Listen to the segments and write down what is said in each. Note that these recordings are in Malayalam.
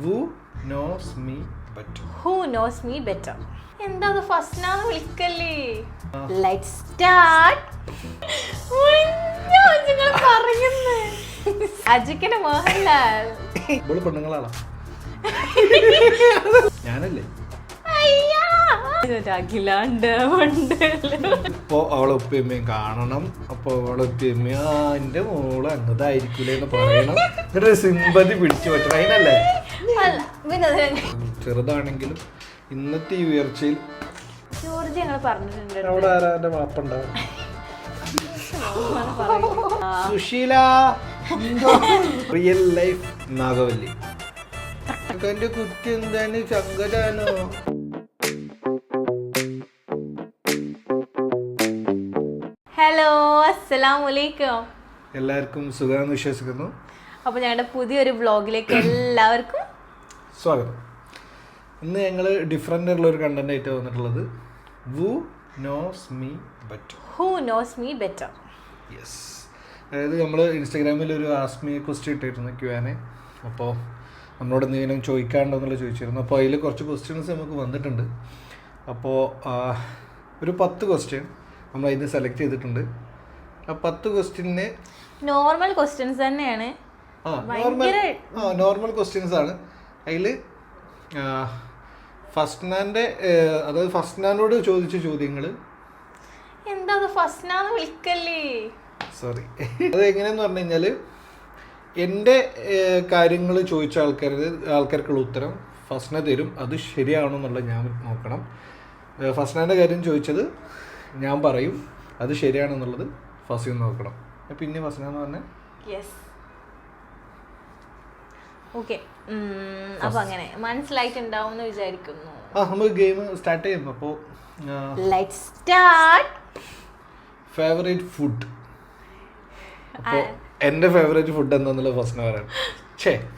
Who knows me better? Who knows me better? എന്താ അത് ഫസ്നാന്ന് വിളിക്കല്ലേ? Let's start. നിങ്ങൾ പറയുന്നു അജിക്കനെ മോഹൻലാൽ ഇവള് പെണ്ണുങ്ങളാണോ? ഞാനല്ലേ? ഇപ്പൊ അവളെ ഉപ്പയമ്മയും കാണണം. അപ്പൊ അവളെ ഉപ്പയമ്മ എന്റെ മോള് അങ്ങതായിരിക്കൂലേ എന്ന് പറയണം. എന്നിട്ട് സിമ്പതി പിടിച്ചു പറ്റണം. അതിനല്ലേ ചെറുതാണെങ്കിലും ഇന്നത്തെ ഈ ഉയർച്ചയിൽ ജോർജ് ഞങ്ങൾ പറഞ്ഞിട്ടുണ്ട്. അവിടെ ആരാ എന്റെ വാപ്പുണ്ടാവും? Susheela real life Nagavalli. എന്റെ കുറ്റി എന്താണ് ചങ്കജാനോ? ഹലോ, അസ്സലാമു അലൈക്കും. എല്ലാവർക്കും സുഖമാണെന്ന് വിശ്വസിക്കുന്നു. അപ്പോൾ ഞങ്ങളുടെ പുതിയൊരു വ്ളോഗിലേക്ക് എല്ലാവർക്കും സ്വാഗതം. ഇന്ന് ഞങ്ങൾ ഡിഫറെൻ്റ് ഉള്ള ഒരു കണ്ടന്റ് ആയിട്ട് വന്നിട്ടുള്ളത് Who knows me better? Who knows me better? Yes, അതായത് നമ്മൾ ഇൻസ്റ്റാഗ്രാമിൽ ഒരു ആസ്മി ക്വസ്റ്റ്യൻ ഇട്ടിരുന്നു Q&A. അപ്പോൾ നമ്മളോട് എന്തെങ്കിലും ചോദിക്കാണ്ടോ എന്നുള്ളത് ചോദിച്ചിരുന്നു. അപ്പോൾ അതിൽ കുറച്ച് ക്വസ്റ്റ്യൻസ് നമുക്ക് വന്നിട്ടുണ്ട്. അപ്പോൾ ഒരു 10 ക്വസ്റ്റ്യൻ നമ്മൾ അതിന് സെലക്ട് ചെയ്തിട്ടുണ്ട്. ആ 10 ക്വസ്റ്റ്യന് നോർമൽ ക്വസ്റ്റ്യൻസ് തന്നെയാണ്. നോർമൽ ക്വസ്റ്റ്യൻസ് ആണ്. അതിൽ ഫസ്നാൻ്റെ അതായത് ഫസ്നാനോട് ചോദിച്ച ചോദ്യങ്ങൾ എന്താ അത് ഫസ്നാന്ന് വിളിക്കല്ലേ? സോറി, അത് എങ്ങനെയെന്ന് പറഞ്ഞു കഴിഞ്ഞാൽ എൻ്റെ കാര്യങ്ങൾ ചോദിച്ച ആൾക്കാർക്കുള്ള ഉത്തരം ഫസ്ന തരും. അത് ശരിയാണോ എന്നുള്ളത് ഞാൻ നോക്കണം. ഫസ്നാൻ്റെ കാര്യം ചോദിച്ചത് ഞാൻ പറയും, അത് ശരിയാണെന്നുള്ളത് ഫസ്ന നോക്കണം. പിന്നെ ഫസ്ന എന്ന് പറഞ്ഞാൽ യെസ്, ഓക്കെ. അപ്പൊ അങ്ങനെ മനസ്സിലായിട്ടുണ്ടാവും എന്ന് വിചാരിക്കുന്നു. നമുക്ക് ഗെയിം സ്റ്റാർട്ട് ചെയ്യാം. അപ്പോൾ ലെറ്റ്സ് സ്റ്റാർട്ട്. Favourite food. അപ്പോൾ എൻ്റെ ഫേവറേറ്റ് ഫുഡ് എന്താണെന്നുള്ള ഫസ്ന പറയണം.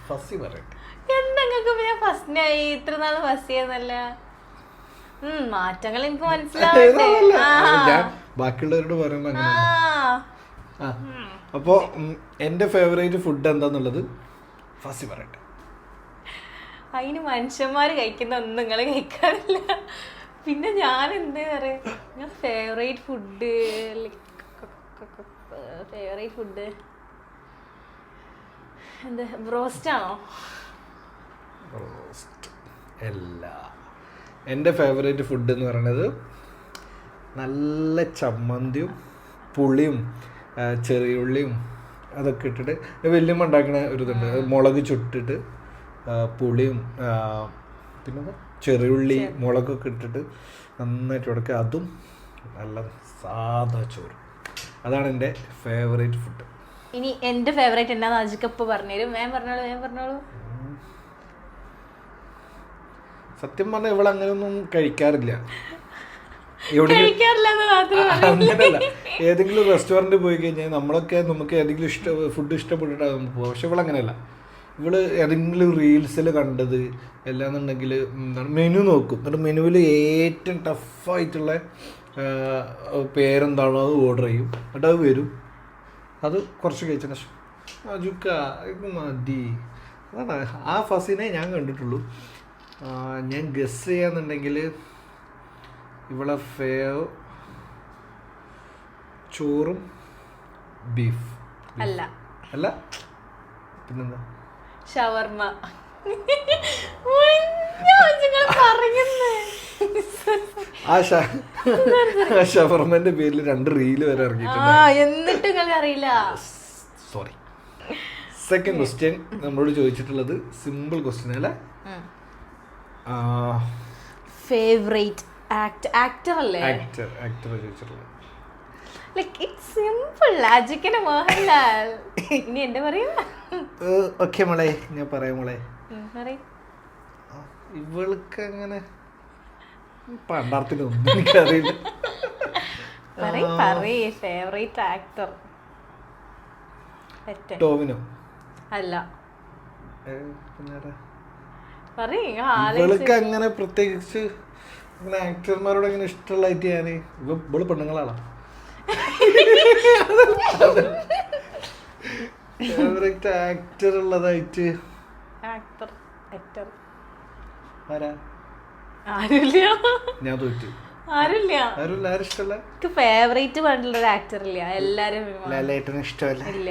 ഫസ്സി പറയട്ടെ. എന്തെങ്കിലും ഞാൻ ഫസ്റ്റിനായി ഇത്ര നാൾ ഫസ്സിയെന്നല്ല. മാറ്റങ്ങൾ എനിക്ക് മനസ്സിലാവട്ടെ. ഞാൻ ബാക്കിയുള്ളവരോട് പറയുമ്പോൾ അങ്ങനെ. അപ്പോൾ എൻ്റെ ഫേവറേറ്റ് ഫുഡ് എന്താന്നുള്ളത് ഫസ്സി പറയട്ടെ. അതിന് മനുഷ്യന്മാര് കഴിക്കുന്ന ഒന്നും നിങ്ങൾ കഴിക്കാറില്ല. പിന്നെ ഞാൻ എന്താ പറയാ, ഞാൻ ഫേവറേറ്റ് ഫുഡ് എന്താ ബ്രോസ്റ്റാണോ? റോസ്റ്റ് അല്ല. എൻ്റെ ഫേവറേറ്റ് ഫുഡ് എന്ന് പറയുന്നത് നല്ല ചമ്മന്തിയും പുളിയും ചെറിയുള്ളിയും അതൊക്കെ ഇട്ടിട്ട് വല്യമ്മ ഉണ്ടാക്കുന്ന ഒരു ഇതുണ്ട്. മുളക് ചുട്ടിട്ട് പുളിയും പിന്നെ ചെറിയുള്ളി മുളകൊക്കെ ഇട്ടിട്ട് നന്നായിട്ട് ഉടക്കുക. അതും നല്ല സാധാ ചോറ്. അതാണ് എൻ്റെ ഫേവറേറ്റ് ഫുഡ്. ഇനി എൻ്റെ ഫേവറേറ്റ് എന്താന്ന് അജിക്കപ്പ് പറഞ്ഞുതരും. വേഗം പറഞ്ഞോളൂ. സത്യം പറഞ്ഞാൽ ഇവിടെ അങ്ങനെയൊന്നും കഴിക്കാറില്ല. അങ്ങനെയല്ല, ഏതെങ്കിലും റെസ്റ്റോറൻറ്റ് പോയി കഴിഞ്ഞാൽ നമുക്ക് ഏതെങ്കിലും ഫുഡ് ഇഷ്ടപ്പെട്ടിട്ടാണ് നമുക്ക് പോകുക. പക്ഷെ ഇവിടെ അങ്ങനെയല്ല. ഇവള് ഏതെങ്കിലും റീൽസിൽ കണ്ടത് എല്ലാന്നുണ്ടെങ്കിൽ എന്താണ് മെനു നോക്കും. എന്നിട്ട് മെനുവിൽ ഏറ്റവും ടഫായിട്ടുള്ള പേരെന്താണോ അത് ഓർഡർ ചെയ്യും. എന്നിട്ട് അത് വരും. അത് കുറച്ച് കഴിച്ചതിന് ശേഷം അജുക്ക ഇത് മതി. അതാണ് ആ ഫസിനെ ഞാൻ കണ്ടിട്ടുള്ളൂ. ഞാൻ ഗസ് ചെയ്യാന്നുണ്ടെങ്കിൽ ഇവളെ ചോറും ബീഫ് അല്ല പിന്നെന്താ ഷവർമ. ആ ഷവർമന്റെ പേരിൽ 2 റീല് വരെ ഇറങ്ങിയിട്ടുണ്ട്. എന്നിട്ട് നിങ്ങൾക്ക് അറിയില്ല. സോറി. സെക്കൻഡ് ക്വസ്റ്റ്യൻ നമ്മളോട് ചോദിച്ചിട്ടുള്ളത് സിമ്പിൾ ക്വസ്റ്റ്യൻ അല്ലേ? ഫേവറേറ്റ് ആക്ടർ അല്ലേ? ആക്ടർ ചോദിച്ചിട്ടുള്ളത് ലൈക്ക് ഇറ്റ്സ് സിമ്പിൾ. അജിക്കനെ മോഹൻലാൽ. ഇനി എന്റെ പറയാ. ഓക്കെ മോളെ, ഞാൻ പറയാം മോളെ. ഇവൾക്ക് അങ്ങനെ പണ്ടാർത്തിനൊന്നും എനിക്കറിയില്ല. ഫേവറേറ്റ് ആക്ടർ ടോവിനോ അല്ല. ഇവൾക്ക് അങ്ങനെ പ്രത്യേകിച്ച് അങ്ങനെ ആക്ടർമാരോട് അങ്ങനെ ഇഷ്ടമുള്ളതായിട്ട് ഞാൻ ഇവള് പെണ്ണുങ്ങളാണോ? ഫേവറേറ്റ് ആക്ടർ ഉള്ളതായിട്ട് ആക്ടർ ആരാ? ആരുമില്ല. ഞാൻ തോറ്റു. ആരുമില്ല. ആരും ഇഷ്ടമല്ല. എനിക്ക് ഫേവറേറ്റ് പറഞ്ഞിട്ടുള്ള ഒരു ആക്ടർ ഇല്ല, എല്ലാരും ലാലേട്ടന് ഇഷ്ടമല്ല. ഇല്ല.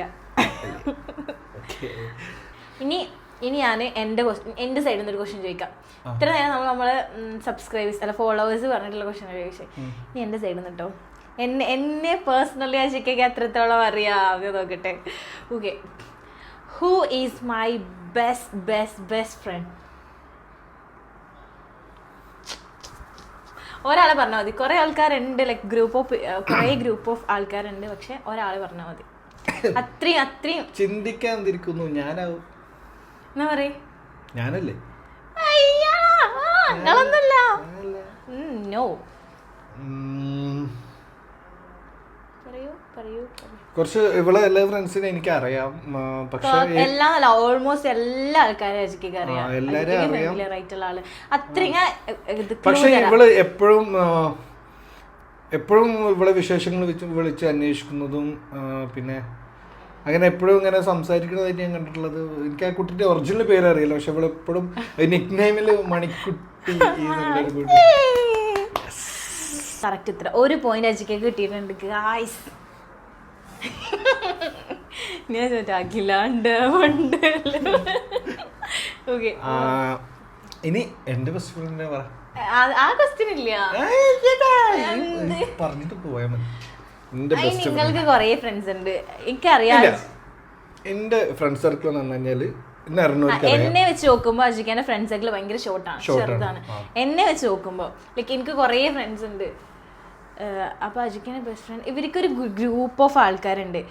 ഇനി ഞാൻ എൻ്റെ സൈഡിൽ നിന്ന് ഒരു ക്വസ്റ്റ്യൻ ചോദിക്കാം. ഇത്ര നേരം നമ്മളെ സബ്സ്ക്രൈബേഴ്സ് അല്ല ഫോളോവേഴ്സ് പറഞ്ഞിട്ടുള്ള ക്വസ്റ്റ്യൻ ചോദിച്ചത്. ഇനി എൻ്റെ സൈഡിൽ നിന്ന് കേട്ടോ. എന്നെ പേഴ്സണലി ആ ചിക്കയ്ക്ക് എത്രത്തോളം അറിയാം നോക്കട്ടെ. Okay, who is my best friend? ഒരാളെ പറഞ്ഞാൽ മതി. കുറേ ആൾക്കാരുണ്ട്, ലൈക്ക് ഗ്രൂപ്പ് ഓഫ് ആൾക്കാരുണ്ട്, പക്ഷെ ഒരാളെ പറഞ്ഞാൽ മതി. അത്രയും ചിന്തിക്കാൻ തിരിക്കുന്നു. ഞാനാവും. എന്നാ പറയേ? ഞാനല്ലേ? നിങ്ങളൊന്നല്ല. നോ, പറയൂ. കുറച്ച് ഇവിടെ എല്ലാ ഫ്രണ്ട്സിനെ എനിക്ക് അറിയാം, പക്ഷെ ഓൾമോസ്റ്റ് എല്ലാ ആൾക്കാരും അജിക്ക് അറിയാം. പക്ഷെ ഇവള് എപ്പോഴും ഇവിടെ വിശേഷങ്ങൾ വിളിച്ച് അന്വേഷിക്കുന്നതും പിന്നെ അങ്ങനെ എപ്പോഴും ഇങ്ങനെ സംസാരിക്കുന്നതായിട്ട് ഞാൻ കണ്ടിട്ടുള്ളത്. എനിക്ക് ആ കുട്ടിന്റെ ഒറിജിനൽ പേര് അറിയില്ല, പക്ഷെ ഇവിടെ എപ്പോഴും നിക് നെയിമില് മണിക്കുട്ടി. കറക്റ്റ് ഇത്ര ഒരു പോയിന്റ് അജിക്ക് കിട്ടിയിട്ടുണ്ട് ഗായ്സ്. ഞാൻ ചോദിച്ചാക്കില്ലാണ്ട്. ഓക്കെ, ഇനി എന്റെ ബെസ്റ്റ് ഫ്രണ്ടിനെ പറ. ആ ക്വസ്റ്റ്യൻ ഇല്ല, പറഞ്ഞിട്ട് പോയാ മതി. നിങ്ങൾക്ക് കൊറേ ഫ്രണ്ട്സ് ഉണ്ട്, എനിക്കറിയാം. എന്റെ ഫ്രണ്ട് സർക്കിൾ എന്ന് പറഞ്ഞു കഴിഞ്ഞാല് എന്നെ വെച്ച് നോക്കുമ്പോ അജിക്കാന്റെ ഫ്രണ്ട് സർക്കിൾ ഭയങ്കര ഷോർട്ടാണ്, ചെറുതാണ്. എന്നെ വെച്ച് നോക്കുമ്പോ ലൈക്ക് എനിക്ക് കൊറേ ഫ്രണ്ട്സ് ഉണ്ട്. അപ്പൊ അജിക്കാന്റെ ബെസ്റ്റ് ഫ്രണ്ട് ഇവർക്കൊരു ഗ്രൂപ്പ് ഓഫ് ആൾക്കാരുണ്ട്.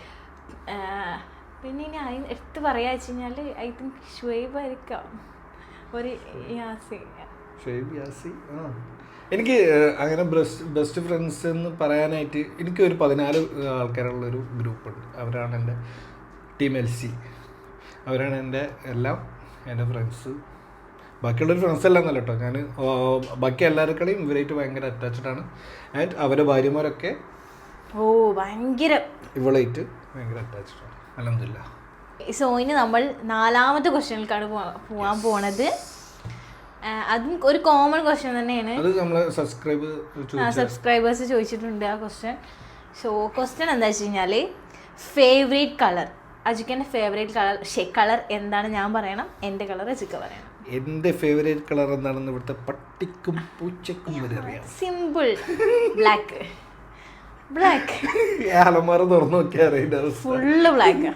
പിന്നെ ഇനി എടുത്ത് പറയാ വെച്ച് കഴിഞ്ഞാല് ഐ തിങ്ക് ഷുഹൈബ് ആയിരിക്കാം, ഒരു യാസി. എനിക്ക് അങ്ങനെ ബെസ്റ്റ് ഫ്രണ്ട്സ് എന്ന് പറയാനായിട്ട് എനിക്ക് ഒരു 14 ആൾക്കാരുള്ളൊരു ഗ്രൂപ്പുണ്ട്. അവരാണ് എൻ്റെ ടീം LC. അവരാണ് എൻ്റെ എൻ്റെ ഫ്രണ്ട്സ്. ബാക്കിയുള്ളൊരു ഫ്രണ്ട്സ് എല്ലാം നല്ല കേട്ടോ. ഞാൻ ബാക്കി എല്ലാവരുടെയും ഇവരായിട്ട് ഭയങ്കര അറ്റാച്ച്ഡ് ആണ്. ആൻഡ് അവരുടെ ഭാര്യമാരൊക്കെ ഭയങ്കര ഇവളായിട്ട് ഭയങ്കര അറ്റാച്ച്ഡ് ആണ്. അൽഹംദുലില്ലാ. സോ ഇനി നമ്മൾ 4ാമത്തെ ക്വസ്റ്റ്യനിലേക്കാണ് പോകാൻ പോണത്. അതും ഒരു കോമൺ ക്വസ്റ്റ്യൻ തന്നെയാണ്. സബ്സ്ക്രൈബേഴ്സ് ചോദിച്ചിട്ടുണ്ട് ആ ക്വസ്റ്റ്യൻ. സോ ക്വസ്റ്റ്യൻ എന്താ വെച്ച് കഴിഞ്ഞാൽ ഫേവറേറ്റ് കളർ. അജിക്കൻ്റെ ഫേവറേറ്റ് കളർ എന്താണ് ഞാൻ പറയണം, എൻ്റെ കളർ അജിക്ക പറയണം. എൻ്റെ ഫേവറേറ്റ് കളർ എന്താണെന്ന് ഇവിടുത്തെ പട്ടിക്കും പൂച്ചക്കും വരെ അറിയാം. Simple, black. അലമാര തുറന്നു നോക്കിയാൽ അറിയില്ല, ഫുള്ള് ബ്ലാക്ക്.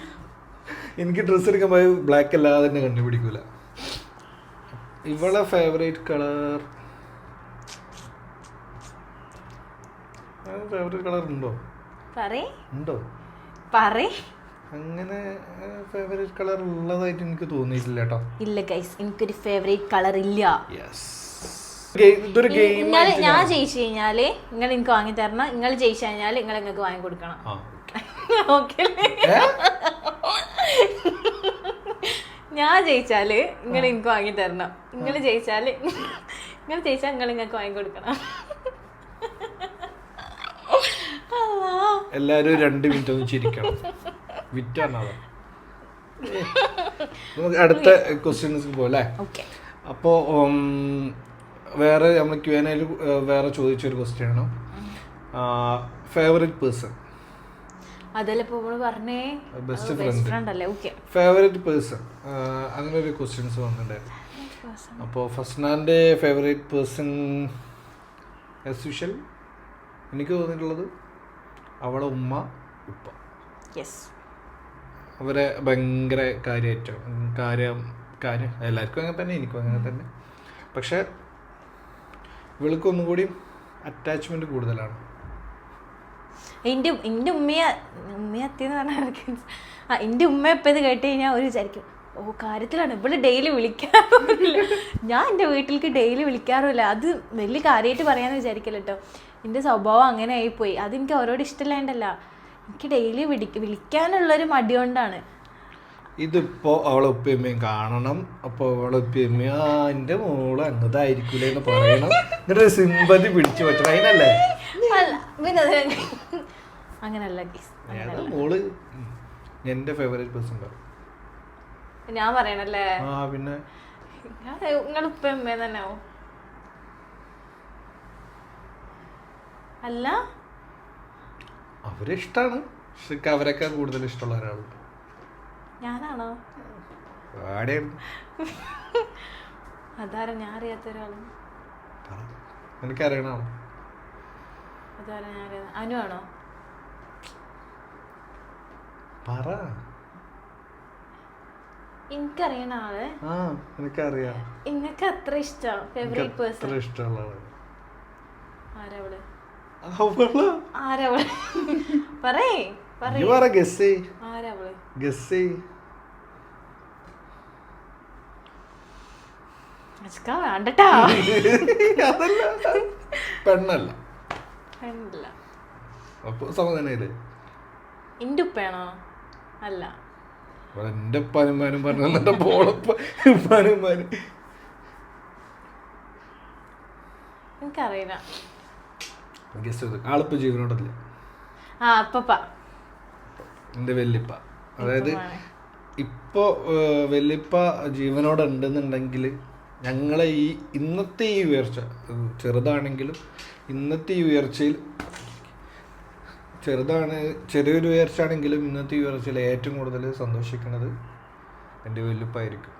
എനിക്ക് ഡ്രസ്സ് എടുക്കുമ്പോൾ ബ്ലാക്ക് അല്ലാതെ തന്നെ കണ്ടുപിടിക്കൂല. ഇവളെ ഫേവറേറ്റ് കളർ ഉണ്ടോ? അങ്ങനെ ഫേവറേറ്റ് കളർ ഉള്ളതായിട്ട് എനിക്ക് തോന്നിയിട്ടില്ല കേട്ടോ. ഇല്ല ഗൈസ്, എനിക്കൊരു ഫേവറേറ്റ് കളർ ഇല്ല. ഞാൻ ജയിച്ചു കഴിഞ്ഞാല് നിങ്ങൾ എനിക്ക് വാങ്ങി തരണം, നിങ്ങൾ ജയിച്ചു കഴിഞ്ഞാല് നിങ്ങൾ നിങ്ങൾക്ക് വാങ്ങി കൊടുക്കണം. ഓക്കെ, ഞാൻ ജയിച്ചാല് നിങ്ങൾ എനിക്ക് വാങ്ങി തരണം, നിങ്ങൾ ജയിച്ചാൽ നിങ്ങൾ നിങ്ങൾക്ക് വാങ്ങി കൊടുക്കണം. എല്ലാരും 2 മിനിറ്റ് ഒന്ന് ചിരിക്കണം. നമുക്ക് അടുത്ത ക്വസ്റ്റ്യൻസ് പോലെ. അപ്പോൾ വേറെ നമ്മൾ Q&A വേറെ ചോദിച്ചൊരു ക്വസ്റ്റ്യൻ ആണ്, ഫേവറേറ്റ് പേഴ്സൺ. ബെസ്റ്റ് ഫ്രണ്ട് അല്ലേ? ഓക്കെ, ഫേവറേറ്റ് പേഴ്സൺ, അങ്ങനെ ഒരു ക്വസ്റ്റ്യൻസ് വന്നിട്ടുണ്ടായിരുന്നു. അപ്പോൾ ഫസ്നാൻ്റെ ഫേവറേറ്റ് പേഴ്സൺ ആസ് യൂഷ്വൽ എനിക്ക് തോന്നിയിട്ടുള്ളത് അവളെ ഉമ്മ ഉപ്പ. അവരെ ഭയങ്കര കാര്യം എല്ലാവർക്കും അങ്ങനെ തന്നെ, എനിക്കും അങ്ങനെ തന്നെ. പക്ഷെ ഇവൾക്ക് ഒന്നും കൂടി അറ്റാച്ച്മെന്റ് കൂടുതലാണ്. എൻ്റെ ഉമ്മയത്തിന്ന് പറഞ്ഞാൽ എൻ്റെ ഉമ്മ എപ്പോൾ ഇത് കേട്ട് കഴിഞ്ഞാൽ അവർ വിചാരിക്കും കാര്യത്തിലാണ് ഇവിടെ ഡെയിലി വിളിക്കാറില്ല. ഞാൻ എൻ്റെ വീട്ടിലേക്ക് ഡെയിലി വിളിക്കാറില്ല. അത് വലിയ കാര്യമായിട്ട് പറയാമെന്ന് വിചാരിക്കില്ല കേട്ടോ. എൻ്റെ സ്വഭാവം അങ്ങനെ ആയിപ്പോയി. അതെനിക്ക് അവരോട് ഇഷ്ടമില്ലാണ്ടല്ല, എനിക്ക് ഡെയിലി വിളിക്കാനുള്ളൊരു മടി കൊണ്ടാണ്. ഇതിപ്പോ അവളെ ഉപ്പയമ്മയും കാണണം. അപ്പോൾ അവളെ ഉപ്പയമ്മ എൻ്റെ മോള് അങ്ങതായിരിക്കൂലേ എന്ന് പറയണം. എന്നിട്ട് സിമ്പതി പിടിച്ചു പറ്റണം. അതിനല്ലേ അങ്ങനല്ല മോള് എൻ്റെ ഫേവറേറ്റ് പേഴ്സൺ. ഞാൻ പറയണല്ലേ? പിന്നെ നിങ്ങൾ ഉപ്പ ഉമ്മ തന്നെ ആവും. അല്ല അവരെ ഇഷ്ടമാണ്, പക്ഷെ അവരെക്കാൾ കൂടുതൽ ഇഷ്ടമുള്ള ഒരാളുണ്ട്. ഞാനാണോ? ആടെയായിരുന്നു. അതാരാ ഞാൻ അറിയാത്ത ഒരാള്? എനിക്കറിയണോ? അതാരാ ഞാൻ അറിയാത്ത? അനു ആണോ? പറ. എനിക്കറിയണ ആള്. ആ എനിക്കറിയാം. ഇങ്ങക്ക് അത്ര ഇഷ്ടം? ഫേവറേറ്റ് പേഴ്സൺ ഇഷ്ടമുള്ള ആള് ആരവള്? അവള് ആരവള്? പറയേ ഗസ് ആരവള്? ഗസ് വേണ്ടട്ടാ. അതല്ല, പെണ്ണല്ല. പെണ്ണല്ല. അപ്പൊ സമാധാനല്ലേ? എന്റെ ഉപ്പയാണോ? അല്ല. എന്റെ ഉപ്പാനുമാനും പറഞ്ഞ പോളപ്പാനുമാനും എനിക്കറിയില്ല. ആളിപ്പോ ജീവനോടല്ലേ? ആ അപ്പപ്പ എന്റെ വല്യപ്പ. അതായത് ഇപ്പോ വല്യപ്പ ജീവനോടെ ഉണ്ടെന്നുണ്ടെങ്കിൽ ഞങ്ങളെ ഈ ഇന്നത്തെ ഈ ഉയർച്ച, ചെറുതാണെങ്കിലും ഇന്നത്തെ ഈ ഉയർച്ചയിൽ, ചെറിയൊരു ഉയർച്ച ആണെങ്കിലും ഇന്നത്തെ ഈ ഉയർച്ചയിൽ ഏറ്റവും കൂടുതൽ സന്തോഷിക്കുന്നത് എൻ്റെ വല്യപ്പായിരിക്കും.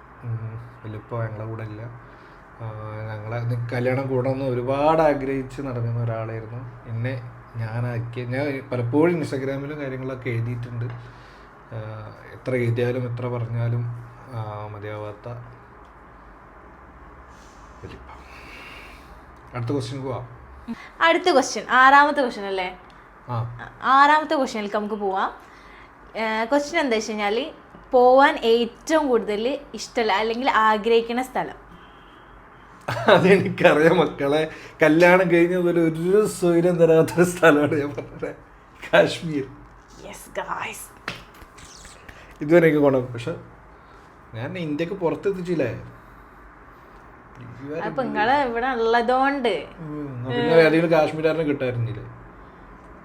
വല്യപ്പ ഞങ്ങളെ കൂടെ ഇല്ല. ഞങ്ങളെ കല്യാണം കൂടണമെന്ന് ഒരുപാട് ആഗ്രഹിച്ച് നടക്കുന്ന ഒരാളായിരുന്നു. എന്നെ ഞാൻ പലപ്പോഴും ഇൻസ്റ്റാഗ്രാമിലും കാര്യങ്ങളൊക്കെ എഴുതിയിട്ടുണ്ട്. എത്ര എഴുതിയാലും എത്ര പറഞ്ഞാലും മതിയാവാത്ത വല്യപ്പ. അടുത്ത ക്വസ്റ്റ്യൻ പോവാം. അടുത്ത ക്വസ്റ്റ്യൻ, ആറാമത്തെ ക്വസ്റ്റ്യൻ അല്ലേ? ആറാമത്തെ ക്വസ്റ്റ്യനിലേക്ക് നമുക്ക് പോവാം. ക്വസ്റ്റ്യൻ എന്താ വെച്ച് കഴിഞ്ഞാൽ, പോവാൻ ഏറ്റവും കൂടുതൽ ഇഷ്ടമല്ല അല്ലെങ്കിൽ ആഗ്രഹിക്കുന്ന സ്ഥലം? അതെനിക്കറിയാം മക്കളെ. കല്യാണം കഴിഞ്ഞതുപോലെ ഒരു സ്വൈര്യം തരാത്തൊരു സ്ഥലമാണ് ഞാൻ പറഞ്ഞത്, കാശ്മീർ. ഇതുവരെ എനിക്ക് ഗുണം. പക്ഷെ ഞാൻ ഇന്ത്യക്ക് പുറത്തെത്തിച്ചില്ലേ. അപ്പൊ നിങ്ങള് ഇവിടെ ഉള്ളതുകൊണ്ട് പിന്നെ ഏതെങ്കിലും കാശ്മീരാരനെ കിട്ടായിരുന്നില്ലേ?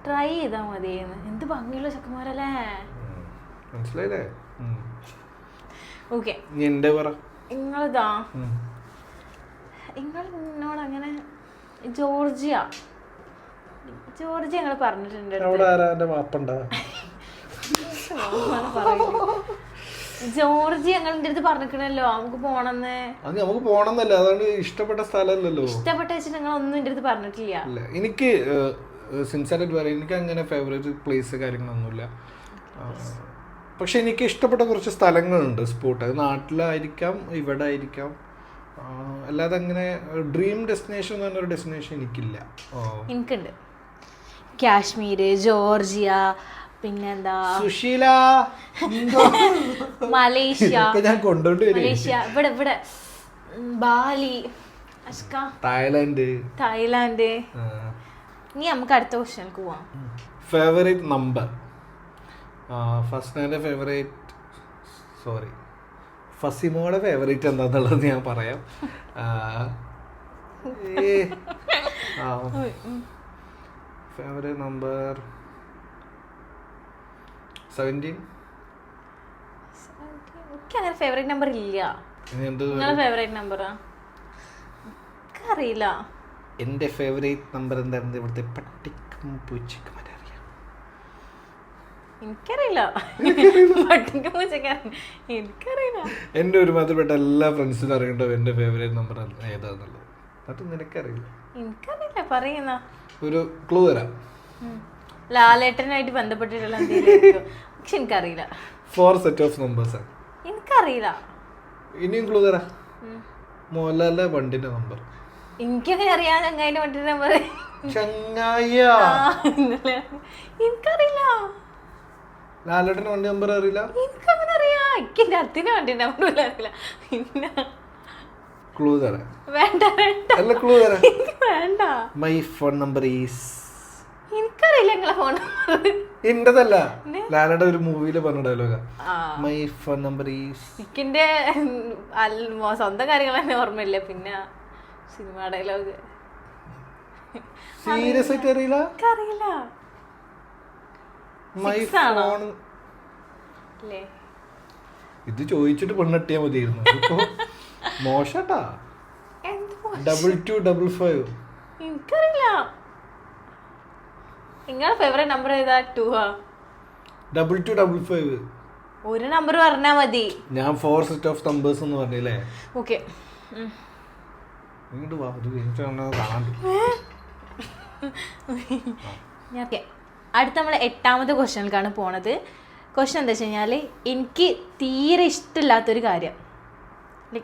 ട്രൈ ചെയ്താ മതി. എന്ത് ഭംഗിയുള്ള ചെക്കന്മാരല്ലേ, മനസ്സിലായില്ലേ? ഓക്കെ. എന്റെ പറ. നിങ്ങളിതാ നിങ്ങൾ എന്നോട് അങ്ങനെ ജോർജിയ ഞങ്ങൾ പറഞ്ഞിട്ടുണ്ട്. ജോർജിയ ഞങ്ങളുടെ അടുത്ത് പറഞ്ഞിട്ടുണ്ടല്ലോ നമുക്ക് പോണെന്ന്. അത് നമുക്ക് പോണെന്നല്ല, അതാണ് ഇഷ്ടപ്പെട്ട സ്ഥലമല്ലല്ലോ. ഇഷ്ടപ്പെട്ട വെച്ചിട്ട് നിങ്ങൾ ഒന്നും എൻ്റെ അടുത്ത് പറഞ്ഞിട്ടില്ല. എനിക്ക് സിൻസിയറായിട്ട് പറയാം, എനിക്ക് അങ്ങനെ ഫേവറേറ്റ് പ്ലേസ് കാര്യങ്ങളൊന്നുമില്ല. പക്ഷെ എനിക്ക് ഇഷ്ടപ്പെട്ട കുറച്ച് സ്ഥലങ്ങളുണ്ട്, സ്പോട്ട്. അത് നാട്ടിലായിരിക്കാം, ഇവിടെ ആയിരിക്കാം. അല്ലാതെ അങ്ങനെ ഡ്രീം ഡെസ്റ്റിനേഷൻ എന്ന് പറഞ്ഞൊരു ഡെസ്റ്റിനേഷൻ എനിക്കില്ല. എനിക്കുണ്ട്. കാശ്മീർ, ജോർജിയ, പിന്നെന്താ സുശീല, മലേഷ്യ. ഞാൻ മലേഷ്യ, ഇവിടെ ബാലി, തായ്ലാൻഡ്. ഇനി നമുക്ക് അടുത്ത ക്വസ്റ്റ്യനിലേക്ക് പോവാം. Favourite number. ഫസ്റ്റ് ഫസിമോടെ ഫേവറേറ്റ് എന്താന്നുള്ളത് ഞാൻ പറയാം. Favourite number 17. അങ്ങനെ ഫേവറേറ്റ് നമ്പർ ഇല്ല. നിങ്ങളെ ഫേവറേറ്റ് നമ്പറാ? അറിയില്ല. എന്റെ ഫേവറേറ്റ് നമ്പർ എന്തായിരുന്നു? ഇവിടുത്തെ പട്ടിക്കും പൂച്ചക്കും അറിയാം. എനിക്കറിയില്ല. എനിക്കറിയില്ല. എന്റെ ഒരു മാത്രപ്പെട്ട എല്ലാ ഫ്രണ്ട്സിനും അറിയണ്ടോ എന്റെ ഫേവറേറ്റ് നമ്പർ ഏതാന്നുള്ളത്. അത് നിനക്കറിയില്ല. എനിക്കറിയില്ല. പറയുന്ന ഒരു ക്ലൂ തരാം. ലാലേട്ടനായിട്ട് ബന്ധപ്പെട്ടിട്ടുള്ള എന്തെങ്കിലും. പക്ഷെ എനിക്കറിയില്ല. 4 സെറ്റ് ഓഫ് നമ്പേഴ്സ് ആണ്. എനിക്കറിയില്ല. ഇനിയും ക്ലൂ തരാം. മോഹൻലാലിന്റെ വണ്ടിന്റെ നമ്പർ. എനിക്കങ്ങനെ അറിയാം. ചങ്ങായിന്റെ വണ്ടിന്റെ നമ്പർ. എനിക്കറിയില്ല. ലാലേട്ടന്റെ വണ്ടി നമ്പർ അറിയില്ല? എനിക്കങ്ങനെ അറിയാം. എനിക്ക് എന്റെ അത്തിന്റെ വണ്ടി നമ്പർ അറിയില്ല. പിന്നെ ക്ലൂ തരാം. വേണ്ട. അല്ല, ക്ലൂ തരാം. വേണ്ട. My phone number is. എനിക്കറിയില്ല നിങ്ങളെ ഫോൺ നമ്പർ. എന്റേതല്ല, ലാലയുടെ ഒരു മൂവിയില് പറഞ്ഞ ഡയലോഗാ. My phone number is. എനിക്കെന്റെ സ്വന്തം കാര്യങ്ങൾ തന്നെ ഓർമ്മയില്ല. പിന്നെ സിനിമ ഡയലോഗ് സീരിയസ് ആയിട്ട് അറിയില്ല. അറിയില്ല. My phone. ഇത് ചോദിച്ചിട്ട് പെണ്ണെട്ടിയാ മതിയായിരുന്നു. ഇപ്പൊ മോശട്ടാ. എന്ത് 2255. എനിക്കറിയില്ല. നിങ്ങളുടെ ഫേവറേറ്റ് നമ്പർ ഏതാ? 2 ആ? 2255. ഒരു നമ്പർ പറഞ്ഞാ മതി. ഞാൻ 4 സെറ്റ് ഓഫ് നമ്പേഴ്സ് എന്ന് പറഞ്ഞില്ലേ. ഓക്കെ, ഇങ്ങോട്ട് വാ, ഇത് കാണാണ്ട്. അടുത്ത നമ്മൾ 8ാമത്തെ ക്വസ്റ്റ്യനിലേക്കാണ് പോണത്. ക്വസ്റ്റ്യൻ എന്താ വെച്ച് കഴിഞ്ഞാൽ, എനിക്ക് തീരെ ഇഷ്ടമില്ലാത്തൊരു കാര്യം,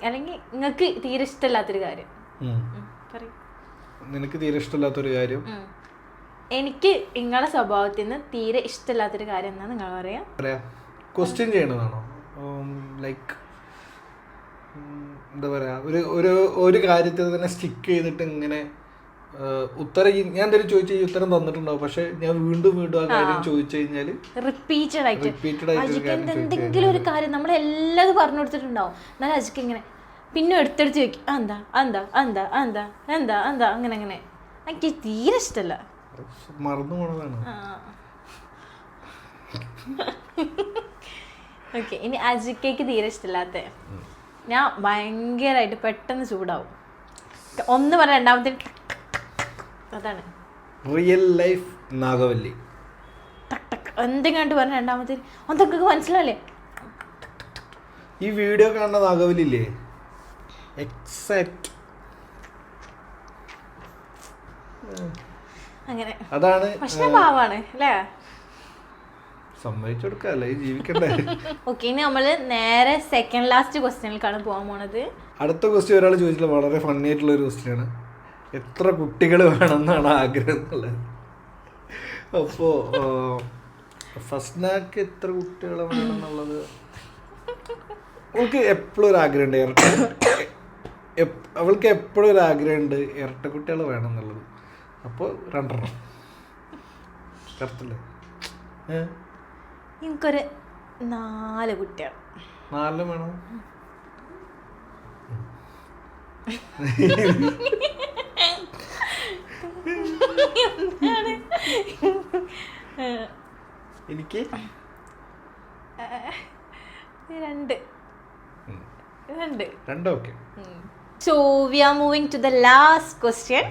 അല്ലെങ്കിൽ നിങ്ങൾക്ക് തീരെ ഇഷ്ടമില്ലാത്തൊരു കാര്യം. നിനക്ക് തീരെ ഇഷ്ടമില്ലാത്തൊരു കാര്യം? എനിക്ക് നിങ്ങളുടെ സ്വഭാവത്തിൽ നിന്ന് തീരെ ഇഷ്ടമില്ലാത്തൊരു കാര്യം എന്നാ നിങ്ങൾ പറയാ? ക്വസ്റ്റ്യൻ ചെയ്യണതാണോ? ലൈക്ക് എന്താ പറയാ, ഒരു കാര്യത്തിൽ തന്നെ സ്റ്റിക്ക് ചെയ്തിട്ട് ഇങ്ങനെ ഉത്തരം ഞാൻ എന്തെങ്കിലും ചോദിച്ചു കഴിഞ്ഞാൽ ഉത്തരം തന്നിട്ടുണ്ടാവും, പക്ഷെ ഞാൻ വീണ്ടും ആ കാര്യം ചോദിച്ചു കഴിഞ്ഞാൽ റിപ്പീറ്റഡ് ആയിട്ട് എന്തെങ്കിലും ഒരു കാര്യം നമ്മളെല്ലാതും പറഞ്ഞു കൊടുത്തിട്ടുണ്ടാവും. എന്നാലും അജിക്ക് ഇങ്ങനെ പിന്നെ എടുത്തെടുത്ത് ചോദിക്കും, എന്താ എന്താ എന്താ എന്താ എന്താ എന്താ അങ്ങനെ അങ്ങനെ. എനിക്ക് തീരെ ഇഷ്ടമല്ല. മറന്നു പോണതാണ്. ഓക്കെ, ഇനി അജിക്കേക്ക് തീരെ ഇഷ്ടമില്ലാത്ത, ഞാൻ ഭയങ്കരമായിട്ട് പെട്ടെന്ന് ചൂടാവും. ഒന്ന് പറഞ്ഞ രണ്ടാമത്തെ അതാണ് റിയൽ ലൈഫ് നാഗവല്ലി. എന്തെങ്കിലും പറഞ്ഞ രണ്ടാമത്തെ അതൊക്കെ മനസ്സിലാവില്ലേ? ഈ വീഡിയോ കാണുന്ന നാഗവല്ലി ഇല്ലേ, എക്സാക്ട് അങ്ങനെ. അതാണ്. പക്ഷെ പാവാണ് അല്ലേ? സമ്മതിച്ചു കൊടുക്കല്ലേ, ജീവിക്കണ്ടേ. ഓക്കെ, ഇനി നമ്മള് നേരെ സെക്കൻഡ് ലാസ്റ്റ് ക്വസ്റ്റ്യനിലേക്കാണ് പോകാൻ പോണത്. അടുത്ത ക്വസ്റ്റ്യൻ ഒരാൾ ചോദിച്ചില്ല, വളരെ ഫണ്ണി ആയിട്ടുള്ള ഒരു ക്വസ്റ്റ്യാണ്. എത്ര കുട്ടികൾ വേണമെന്നാണ് ആഗ്രഹം എന്നുള്ളത്. അപ്പോൾ ഫസ്നാക്ക് എത്ര കുട്ടികൾ വേണമെന്നുള്ളത് അവൾക്ക് എപ്പോഴും ഒരു ആഗ്രഹമുണ്ട്. അവൾക്ക് എപ്പോഴും ഒരു ആഗ്രഹമുണ്ട് ഇരട്ട കുട്ടികൾ വേണം എന്നുള്ളത്. അപ്പോൾ 2 കറക്റ്റല്ലേ? എനിക്കൊരു 4 കുട്ടികൾ. 4 വേണം. എനിക്ക് 2. Okay. So we are moving to the last question.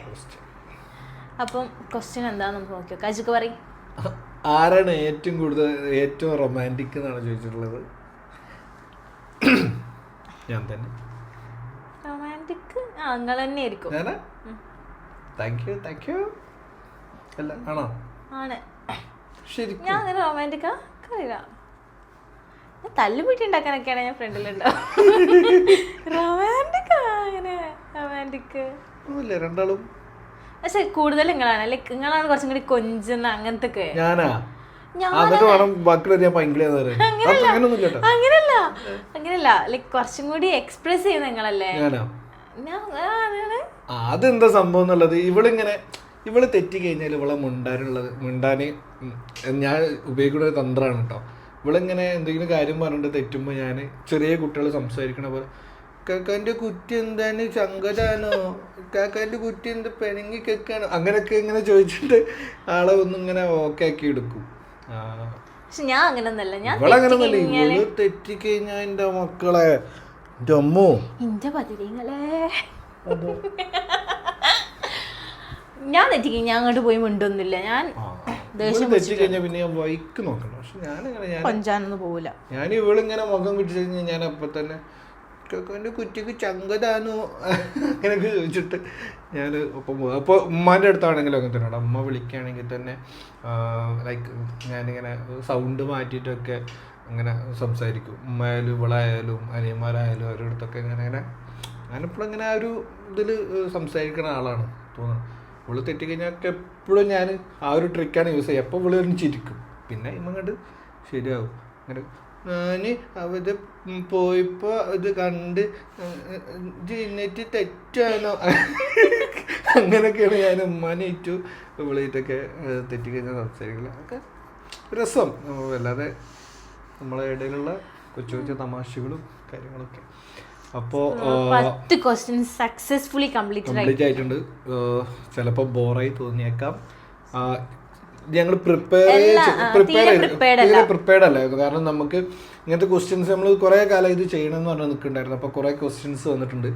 അപ്പം ക്വസ്റ്റ്യൻ എന്താണെന്ന് നമുക്ക് നോക്കിയോ. കജുക്ക് പറയും, ആരാണ് ഏറ്റവും റൊമാൻറ്റിക് എന്നാണ് ചോദിച്ചിട്ടുള്ളത്. ഞാൻ തന്നെ. റൊമാൻറ്റിക് നിങ്ങൾ തന്നെ ആയിരിക്കും. Thank you. അല്ല ആണോ? ആണ്. ശരിക്കും ഞാൻ അങ്ങനെ റൊമാൻറ്റിക്കാ അറിയില്ല. തല്ലുപിട്ടി ഉണ്ടാക്കാനൊക്കെയാണ് ഞാൻ ഫ്രണ്ടിലുണ്ടാവും. റൊമാൻറ്റിക്കാ അങ്ങനെ റൊമാൻറ്റിക് ഒന്നുമില്ല, രണ്ടാളും. പക്ഷെ കൂടുതൽ നിങ്ങളാണ്, ലൈക്ക് നിങ്ങളാണ് കുറച്ചും കൂടി കൊഞ്ചുന്ന അങ്ങനത്തെ ഒക്കെ. അങ്ങനല്ല, ലൈക്ക് കുറച്ചും കൂടി എക്സ്പ്രസ് ചെയ്യുന്ന നിങ്ങളല്ലേ. അതെന്താ സംഭവം എന്നുള്ളത്, ഇവള് തെറ്റി കഴിഞ്ഞാൽ ഇവളെ മിണ്ടാന് ഞാൻ ഉപയോഗിക്കുന്ന ഒരു തന്ത്രമാണ് കേട്ടോ. ഇവളിങ്ങനെ എന്തെങ്കിലും കാര്യം പറഞ്ഞിട്ട് തെറ്റുമ്പോൾ ഞാൻ ചെറിയ കുട്ടികൾ സംസാരിക്കണ പോലെ, കാക്കാൻ്റെ കുറ്റി എന്താണ് ചങ്കതാണോ, കാക്കാൻ്റെ കുറ്റി എന്താ പെണങ്ങി കേക്കാണോ, അങ്ങനെയൊക്കെ ഇങ്ങനെ ചോദിച്ചിട്ട് ആളെ ഒന്നും ഇങ്ങനെ ഓക്കെ ആക്കി എടുക്കും. ഞാൻ അങ്ങനൊന്നല്ല. ഇവളങ്ങനൊന്നല്ല, ഇവള് തെറ്റിക്കഴിഞ്ഞാ എന്റെ മക്കളെ, എന്റെ അമ്മോ, എന്റെ പതിരിങ്ങളെ, ഞാൻ തെറ്റിക്കഴിഞ്ഞാ അങ്ങോട്ട് പോയി മിണ്ടൊന്നുമില്ല. ഞാൻ തെറ്റിക്കഴിഞ്ഞാൽ പിന്നെ ഞാൻ വൈക്ക് നോക്കണം. പക്ഷെ ഞാനൊന്നും പോവില്ല. ഞാൻ ഇവളിങ്ങനെ മുഖം കിട്ടി കഴിഞ്ഞാൽ ഞാൻ അപ്പൊ തന്നെ കാക്കാൻ്റെ കുറ്റിക്ക് ചങ്കതാനോ അങ്ങനെയൊക്കെ ചോദിച്ചിട്ട് ഞാൻ ഒപ്പം പോകും. അപ്പോൾ ഉമ്മാൻ്റെ അടുത്താണെങ്കിലും അങ്ങനെ തന്നെ. അമ്മ വിളിക്കുകയാണെങ്കിൽ തന്നെ ലൈക്ക് ഞാനിങ്ങനെ സൗണ്ട് മാറ്റിയിട്ടൊക്കെ അങ്ങനെ സംസാരിക്കും. ഉമ്മയായാലും ഇവളായാലും അനിയന്മാരായാലും അവരുടെ അടുത്തൊക്കെ ഞാനിപ്പോഴും ഇങ്ങനെ ആ ഒരു ഇതിൽ സംസാരിക്കുന്ന ആളാണ് തോന്നുന്നത്. ഇവള് തെറ്റിക്കഴിഞ്ഞാൽ എപ്പോഴും ഞാൻ ആ ഒരു ട്രിക്കാണ് യൂസ് ചെയ്യുക. എപ്പോൾ ഇവള് ചിരിക്കും, പിന്നെ ഇങ്ങോട്ട് ശരിയാവും. അങ്ങനെ ഞാൻ അവിടെ പോയപ്പോൾ ഇത് കണ്ട് ജിന്നിട്ട് തെറ്റാണോ അങ്ങനെയൊക്കെയാണ് ഞാൻ ഉമ്മാനെ ഏറ്റവും വിളിയിട്ടൊക്കെ തെറ്റിക്കഴിഞ്ഞാൽ സംസാരിക്കില്ല. അതൊക്കെ രസം, അല്ലാതെ നമ്മളെ ഇടയിലുള്ള കൊച്ചു കൊച്ചു തമാശകളും കാര്യങ്ങളൊക്കെ. അപ്പോൾ 10 ക്വസ്റ്റ്യൻസ് സക്സസ്ഫുള്ളി കംപ്ലീറ്റ് ആയിട്ടുണ്ട്. ചിലപ്പോൾ ബോറായി തോന്നിയേക്കാം. ഞങ്ങൾ പ്രിപ്പയർഡ് അല്ലായിരുന്നു. കാരണം നമുക്ക് ഇങ്ങനത്തെ ക്വസ്റ്റ്യൻസ് നമ്മൾ കുറേ കാലം ഇത് ചെയ്യണമെന്ന് പറഞ്ഞാൽ നിൽക്കുന്നുണ്ടായിരുന്നു. അപ്പോൾ കുറേ ക്വസ്റ്റ്യൻസ് വന്നിട്ടുണ്ട്.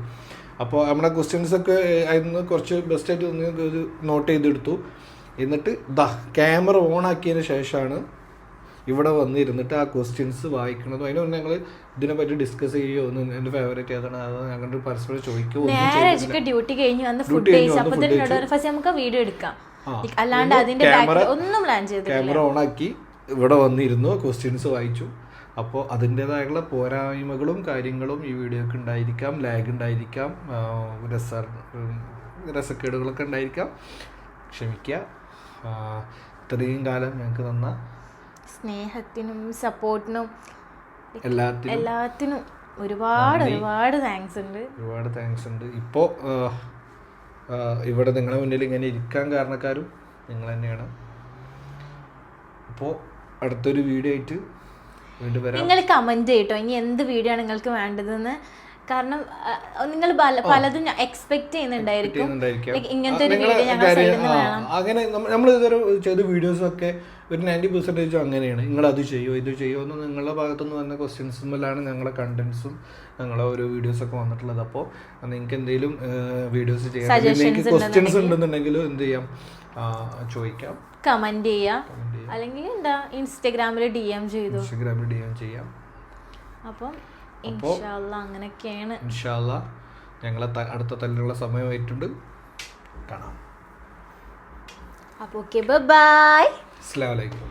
അപ്പോൾ നമ്മുടെ ക്വസ്റ്റ്യൻസ് ഒക്കെ അതിന് കുറച്ച് ബെസ്റ്റായിട്ട് ഒരു നോട്ട് ചെയ്തെടുത്തു. എന്നിട്ട് ക്യാമറ ഓൺ ആക്കിയതിന് ശേഷമാണ് ഇവിടെ വന്നിരുന്നിട്ട് ആ ക്വസ്റ്റ്യൻസ് വായിക്കണതും. അതിന് മുന്നേ ഞങ്ങൾ ഇതിനെപ്പറ്റി ഡിസ്കസ് ചെയ്യുമോ ഒന്ന് എൻ്റെ ഫേവറേറ്റ് ഏതാണ് അത് ഞങ്ങളുടെ പരസ്പരം ചോദിക്കുമോ. ഡ്യൂട്ടി കഴിഞ്ഞ് വന്ന് ഫുഡ് നമുക്ക് വീഡിയോ എടുക്കാം, അല്ലാണ്ട് അതിന്റെ ഒന്നും പ്ലാൻ ചെയ്തു. ക്യാമറ ഓൺ ആക്കി ഇവിടെ വന്നിരുന്നു, ക്വസ്റ്റ്യൻസ് വായിച്ചു. അപ്പോൾ അതിൻ്റെതായുള്ള പോരായ്മകളും കാര്യങ്ങളും ഈ വീഡിയോക്ക് ഉണ്ടായിരിക്കാം, ലാഗ് ഉണ്ടായിരിക്കാം, രസക്കേടുകളൊക്കെ ഉണ്ടായിരിക്കാം. ക്ഷമിക്കുക. ഇത്രയും കാലം ഞങ്ങൾക്ക് തന്ന സ്നേഹത്തിനും സപ്പോർട്ടിനും എല്ലാത്തിനും ഒരുപാട് താങ്ക്സ് ഉണ്ട്. ഇപ്പോൾ ഇവിടെ നിങ്ങളുടെ മുന്നിൽ ഇങ്ങനെ ഇരിക്കാൻ കാരണക്കാരും നിങ്ങൾ തന്നെയാണ്. അപ്പോൾ അടുത്തൊരു വീഡിയോ ആയിട്ട് വീണ്ടും വരാം. നിങ്ങൾ കമന്റ് ചെയ്യട്ടോ ഇനി എന്ത് വീഡിയോ ആണ് നിങ്ങൾക്ക് വേണ്ടതെന്ന്. കാരണം നിങ്ങൾ പലതും എക്സ്പെക്ട് ചെയ്യുന്നുണ്ടായിരിക്കും ഇങ്ങനത്തെ ഒരു വീഡിയോ ഞങ്ങൾ വേണം. അങ്ങനെ നമ്മൾ ഇതുവരെ ചെയ്ത വീഡിയോസൊക്കെ ഒരു 90% അങ്ങനെയാണ്. നിങ്ങൾ അത് ചെയ്യോ ഇത് ചെയ്യോ എന്ന് നിങ്ങളുടെ ഭാഗത്തുനിന്ന് വന്ന ക്വസ്റ്റ്യൻസുമ്പോഴാണ് ഞങ്ങളുടെ കണ്ടന്റ്സും ഞങ്ങളെ ഓരോ വീഡിയോസൊക്കെ വന്നിട്ടുള്ളത്. അപ്പോൾ നിങ്ങൾക്ക് എന്തെങ്കിലും വീഡിയോസ് ചെയ്യാൻ നിങ്ങൾക്ക് ക്വസ്റ്റ്യൻസ് ഉണ്ടെന്നുണ്ടെങ്കിൽ എന്ത് ചെയ്യാം, ചോദിക്കാം, കമന്റ് ചെയ്യാം, അല്ലെങ്കിൽ എന്താ ഇൻസ്റ്റാഗ്രാമിൽ DM ചെയ്യാം. അപ്പം ഇൻഷാല്ലാ അങ്ങനെയൊക്കെയാണ്. ഇൻഷാല്ലാ ഞങ്ങളെ അടുത്ത തല്ലിനുള്ള സമയമായിട്ടുണ്ട്. കാണാം. അപ്പോൾ ഓക്കെ, ബൈ. അസ്സലാമു അലൈക്കും.